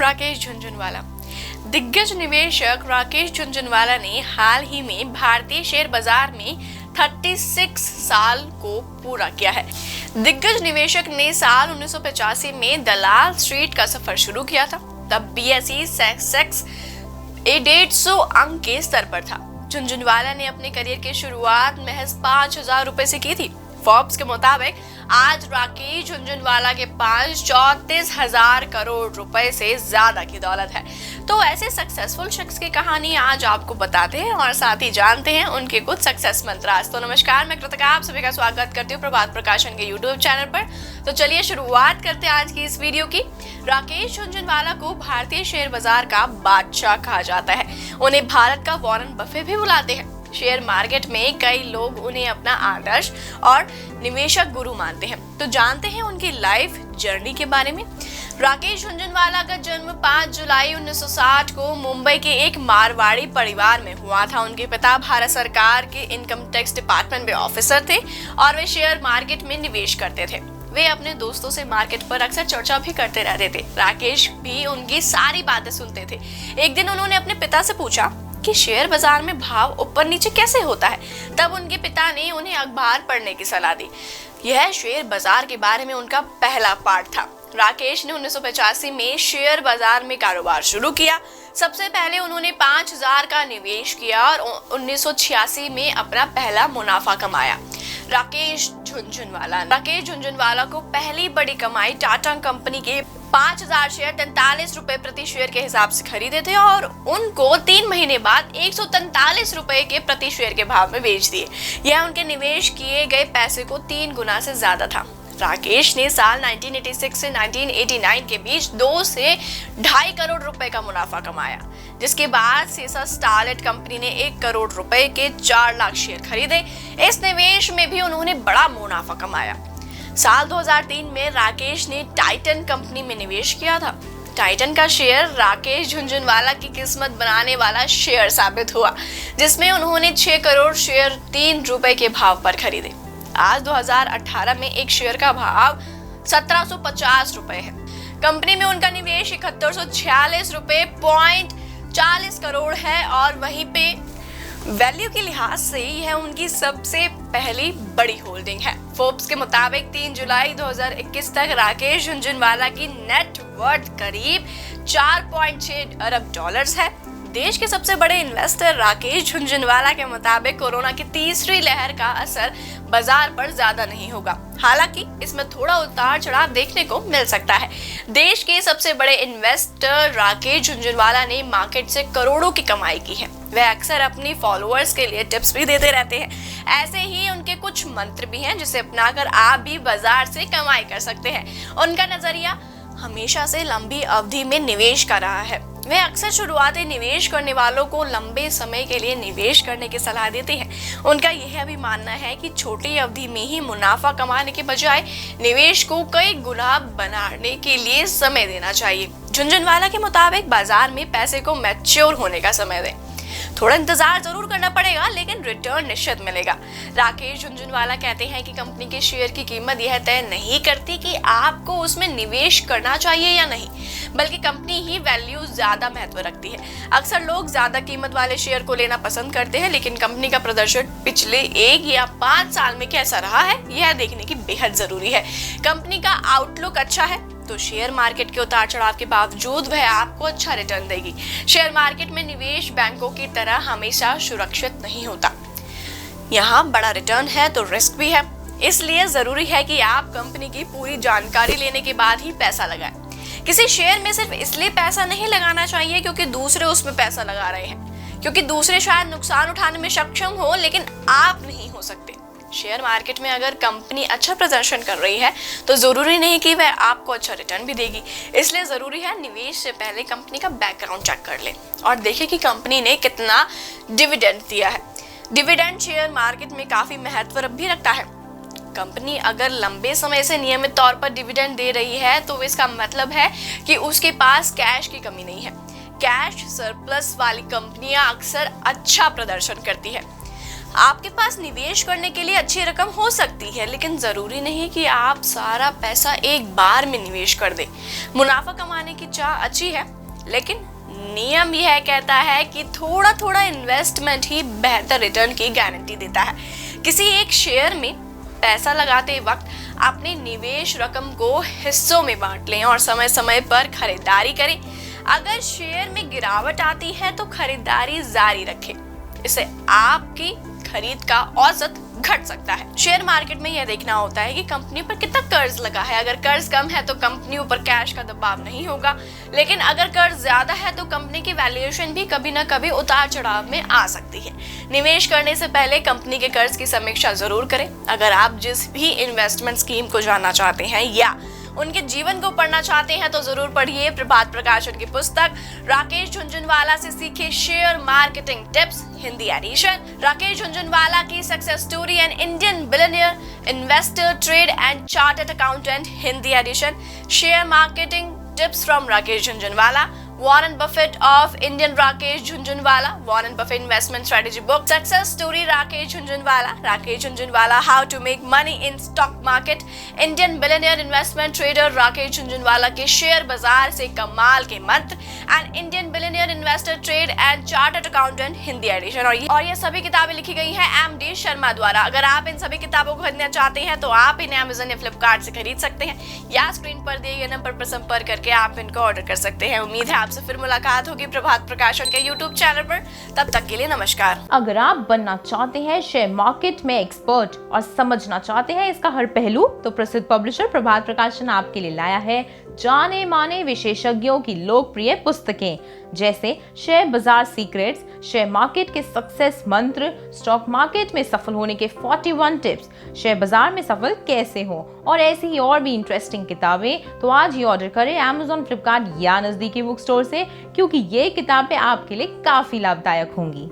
राकेश झुनझुनवाला। दिग्गज निवेशक राकेश झुनझुनवाला ने हाल ही में भारतीय शेयर बाजार में 36 साल को पूरा किया है। दिग्गज निवेशक ने साल 1985 में दलाल स्ट्रीट का सफर शुरू किया था। तब BSE सेंसेक्स 150 अंक के स्तर पर था। झुनझुनवाला ने अपने करियर की शुरुआत महज 5,000 रुपए से की थी। फोर्ब्स के मुताबिक आज राकेश झुनझुनवाला के पास 34,000 करोड़ रुपए से ज्यादा की दौलत है। तो ऐसे सक्सेसफुल शख्स की कहानी आज आपको बताते हैं और साथ ही जानते हैं उनके कुछ सक्सेस मंत्रास। तो नमस्कार, मैं कृतिका आप सभी का स्वागत करती हूँ प्रभात प्रकाशन के यूट्यूब चैनल पर। तो चलिए शुरुआत करते हैं आज की इस वीडियो की। राकेश झुनझुनवाला को भारतीय शेयर बाजार का बादशाह कहा जाता है। उन्हें भारत का वॉरेन बफे भी बुलाते हैं। शेयर मार्केट में कई लोग उन्हें अपना आदर्श और निवेशक गुरु मानते हैं। तो जानते हैं उनकी लाइफ जर्नी के बारे में। राकेश झुनझुनवाला का जन्म 5 जुलाई 1960 को मुंबई के एक मारवाड़ी परिवार में हुआ था। उनके पिता भारत सरकार के इनकम टैक्स डिपार्टमेंट में ऑफिसर थे और वे शेयर मार्केट में निवेश करते थे। वे अपने दोस्तों से मार्केट पर अक्सर चर्चा भी करते रहते थे। राकेश भी उनकी सारी बातें सुनते थे। एक दिन उन्होंने अपने पिता से पूछा कि शेयर बाजार में भाव ऊपर नीचे कैसे होता है। तब उनके पिता ने उन्हें अखबार पढ़ने की सलाह दी। यह शेयर बाजार के बारे में उनका पहला पाठ था। राकेश ने 1985 में शेयर बाजार में कारोबार शुरू किया। सबसे पहले उन्होंने 5,000 का निवेश किया और 1986 में अपना पहला मुनाफा कमाया। राकेश झुनझुनवाला को पहली बड़ी कमाई टाटा कंपनी के 5,000 शेयर 43 रुपए प्रति शेयर के हिसाब से खरीदे थे और उनको 3 महीने बाद 143 रुपए के प्रति शेयर के भाव में बेच दिए। यह उनके निवेश किए गए पैसे को 3 गुना से ज्यादा था। राकेश ने साल 1986 से 1989 के बीच 2 से 2.5 करोड़ रुपए का मुनाफा कमाया, जिसके बाद सीसा स्टारलाइट कंपनी ने 1 करोड़ रुपए के 4 लाख शेयर खरीदे। इस निवेश में भी उन्होंने बड़ा मुनाफा कमाया। साल 2003 में राकेश ने टाइटन कंपनी में निवेश किया था। टाइटन का शेयर राकेश झुनझुनवाला की किस्मत बनाने वाला शेयर साबित हुआ, जिसमें उन्होंने 6 करोड़ शेयर 3 रुपए के भाव पर खरीदे। आज 2018 में एक शेयर का भाव 1750 रुपए है। कंपनी में उनका निवेश 7146 रुपए 40 करोड़ है और वहीं पे वैल्यू के लिहाज से यह उनकी सबसे पहली बड़ी होल्डिंग है। फोर्ब्स के मुताबिक 3 जुलाई 2021 तक राकेश झुनझुनवाला की नेट वर्थ करीब 4.6 अरब डॉलर्स है। देश के सबसे बड़े इन्वेस्टर राकेश झुनझुनवाला के मुताबिक कोरोना की तीसरी लहर का असर बाजार पर ज्यादा नहीं होगा। हालांकि इसमें थोड़ा उतार चढ़ाव देखने को मिल सकता है। देश के सबसे बड़े इन्वेस्टर राकेश झुनझुनवाला ने मार्केट से करोड़ों की कमाई की है। वह अक्सर अपनी फॉलोअर्स के लिए टिप्स भी देते रहते हैं। ऐसे ही उनके कुछ मंत्र भी हैं जिसे अपनाकर आप भी बाजार से कमाई कर सकते हैं। उनका नजरिया हमेशा से लंबी अवधि में निवेश का रहा है। वे अक्सर शुरुआती निवेश करने वालों को लंबे समय के लिए निवेश करने की सलाह देते हैं। उनका यह भी मानना है कि छोटी अवधि में ही मुनाफा कमाने के बजाय निवेश को कई गुना बनाने के लिए समय देना चाहिए। झुनझुनवाला के मुताबिक बाजार में पैसे को मैच्योर होने का समय दें। थोड़ा इंतजार जरूर करना पड़ेगा, लेकिन रिटर्न निश्चित मिलेगा। राकेश झुनझुनवाला कहते हैं कि कंपनी के शेयर की कीमत यह तय नहीं करती कि आपको उसमें निवेश करना चाहिए या नहीं, बल्कि कंपनी ही वैल्यू ज्यादा महत्व रखती है। अक्सर लोग ज्यादा कीमत वाले शेयर को लेना पसंद करते हैं, लेकिन कंपनी का प्रदर्शन पिछले 1 या 5 साल में कैसा रहा है यह देखने की बेहद जरूरी है। कंपनी का आउटलुक अच्छा है तो शेयर मार्केट के उतार चढ़ाव के बावजूद वह आपको अच्छा रिटर्न देगी। शेयर मार्केट में निवेश बैंकों की तरह हमेशा सुरक्षित नहीं होता। यहाँ बड़ा रिटर्न है तो रिस्क भी है, इसलिए जरूरी है कि आप कंपनी की पूरी जानकारी लेने के बाद ही पैसा लगाएं। किसी शेयर में सिर्फ इसलिए पैसा नहीं लगाना चाहिए क्योंकि दूसरे उसमें पैसा लगा रहे हैं, क्योंकि दूसरे शायद नुकसान उठाने में सक्षम हो लेकिन आप नहीं हो सकते। शेयर मार्केट में अगर कंपनी अच्छा प्रदर्शन कर रही है तो जरूरी नहीं कि वह आपको अच्छा रिटर्न भी देगी। इसलिए जरूरी है निवेश से पहले कंपनी का बैकग्राउंड चेक कर लें और देखें कि कंपनी ने कितना डिविडेंड दिया है। डिविडेंड शेयर मार्केट में काफी महत्व भी रखता है। कंपनी अगर लंबे समय से नियमित तौर पर डिविडेंड दे रही है तो इसका मतलब है कि उसके पास कैश की कमी नहीं है। कैश सरप्लस वाली कंपनियां अक्सर अच्छा प्रदर्शन करती है। आपके पास निवेश करने के लिए अच्छी रकम हो सकती है, लेकिन जरूरी नहीं कि आप सारा पैसा एक बार में निवेश कर दें। मुनाफा कमाने की चाह अच्छी है, लेकिन नियम यह कहता है कि थोड़ा थोड़ा इन्वेस्टमेंट ही बेहतर रिटर्न की गारंटी देता है। किसी एक शेयर में पैसा लगाते वक्त अपनी निवेश रकम को हिस्सों में बांट लें और समय समय पर खरीदारी करें। अगर शेयर में गिरावट आती है तो खरीदारी जारी रखें, इससे आपकी खरीद का औसत घट सकता है। शेयर मार्केट में यह देखना होता है कि कंपनी पर कितना कर्ज लगा है। अगर कर्ज कम है तो कंपनी ऊपर कैश का दबाव नहीं होगा, लेकिन अगर कर्ज ज्यादा है तो कंपनी की वैल्यूएशन भी कभी ना कभी उतार चढ़ाव में आ सकती है। निवेश करने से पहले कंपनी के कर्ज की समीक्षा जरूर करें। अगर आप जिस भी इन्वेस्टमेंट स्कीम को जानना चाहते हैं या उनके जीवन को पढ़ना चाहते हैं तो जरूर पढ़िए प्रभात प्रकाशन की पुस्तक राकेश झुनझुनवाला से सीखे share marketing tips, Hindi edition. Rakesh Jhunjhunwala की success story and Indian billionaire investor trade and chartered accountant, Hindi edition. Share marketing tips from Rakesh Jhunjhunwala. Warren Buffett of Indian Rakesh Jhunjhunwala, Warren Buffett Investment Strategy Book. Success Story Rakesh Jhunjhunwala, Rakesh Jhunjhunwala, How to Make Money in Stock Market. Indian Billionaire Investment Trader Rakesh Jhunjhunwala के share बाजार से कमाल के मंत्र and Indian billionaire investor trade and chartered accountant, Hindi edition. और ये सभी किताबें लिखी गई हैं एम.डी. शर्मा द्वारा। अगर आप इन सभी किताबों को खरीदना चाहते हैं तो आप इन्हें अमेज़न या फ्लिपकार्ट से खरीद सकते हैं या स्क्रीन पर दिए गए नंबर पर संपर्क करके आप इनको ऑर्डर कर सकते हैं। उम्मीद है आपसे फिर मुलाकात होगी प्रभात प्रकाशन के यूट्यूब चैनल पर। तब तक के लिए नमस्कार। अगर आप बनना चाहते हैं शेयर मार्केट में एक्सपर्ट और समझना चाहते हैं इसका हर पहलू, तो प्रसिद्ध पब्लिशर प्रभात प्रकाशन आपके लिए लाया है जाने माने विशेषज्ञों की लोकप्रिय पुस्तकें, जैसे शेयर बाजार सीक्रेट्स, शेयर मार्केट के सक्सेस मंत्र, स्टॉक मार्केट में सफल होने के 41 टिप्स, शेयर बाजार में सफल कैसे हो, और ऐसी ही और भी इंटरेस्टिंग किताबें। तो आज ही ऑर्डर करें अमेज़न, फ्लिपकार्ट या नजदीकी बुक स्टोर से, क्योंकि ये किताबें आपके लिए काफी लाभदायक होंगी।